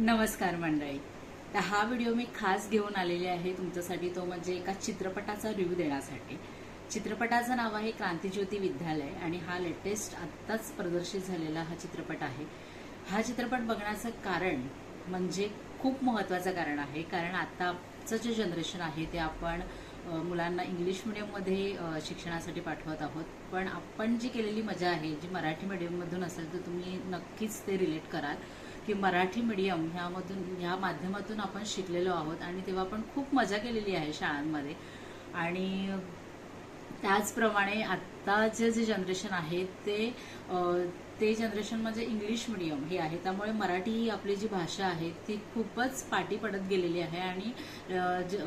नमस्कार मंडळी. तर हा व्हिडिओ मी खास घेऊन आलेले आहे तुमच्यासाठी, तो म्हणजे एका चित्रपटाचा रिव्ह्यू देण्यासाठी. चित्रपटाचं नाव आहे क्रांतिज्योती विद्यालय आणि हा लेटेस्ट आत्ताच प्रदर्शित झालेला हा चित्रपट आहे. हा चित्रपट बघण्याचं कारण म्हणजे खूप महत्त्वाचं कारण आहे, कारण आत्ताचं जे जनरेशन आहे ते आपण मुलांना इंग्लिश मिडियममध्ये शिक्षणासाठी पाठवत आहोत. पण आपण जी केलेली मजा आहे, जी मराठी मिडियममधून असेल तर तुम्ही नक्कीच ते रिलेट कराल की मराठी मीडियम ह्या माध्यमातून आपण शिकलेलो आहोत आणि तेव्हा आपण खूप मजा केलेली आहे शाळांमध्ये. आणि त्याचप्रमाणे आत्ताचे जे जनरेशन आहे ते जनरेशन म्हणजे इंग्लिश मिडियम हे आहे. त्यामुळे मराठी ही आपली जी भाषा आहे ती खूपच पाठी पडत गेलेली आहे आणि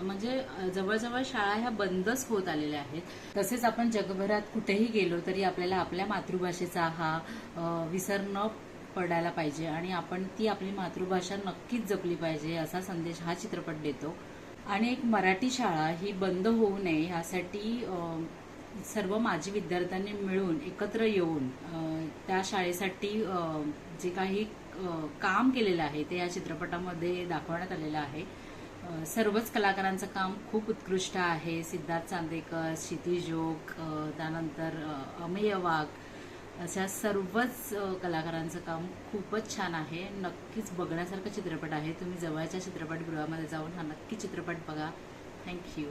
म्हणजे जवळजवळ शाळा ह्या बंदच होत आलेल्या आहेत. तसेच आपण जगभरात कुठेही गेलो तरी आपल्याला आपल्या मातृभाषेचा हा विसर न पडायला पाहिजे आणि आपण ती आपली मातृभाषा नक्कीच जपली पाहिजे असा संदेश हा चित्रपट देतो. आणि एक मराठी शाळा ही बंद होऊ नये यासाठी सर्व माजी विद्यार्थ्यांनी मिळून एकत्र येऊन त्या शाळेसाठी जे काही काम केलेलं आहे ते या चित्रपटामध्ये दाखवण्यात आलेलं आहे. सर्वच कलाकारांचं काम खूप उत्कृष्ट आहे. सिद्धार्थ चांदेकर, क्षितिज जोग, त्यानंतर अमेय वाघ, अशा सर्वच कलाकारांचं काम खूपच छान आहे. नक्कीच बघण्यासारखा चित्रपट आहे. तुम्ही जवळच्या चित्रपटगृहामध्ये जाऊन हा नक्की चित्रपट बघा. थँक्यू.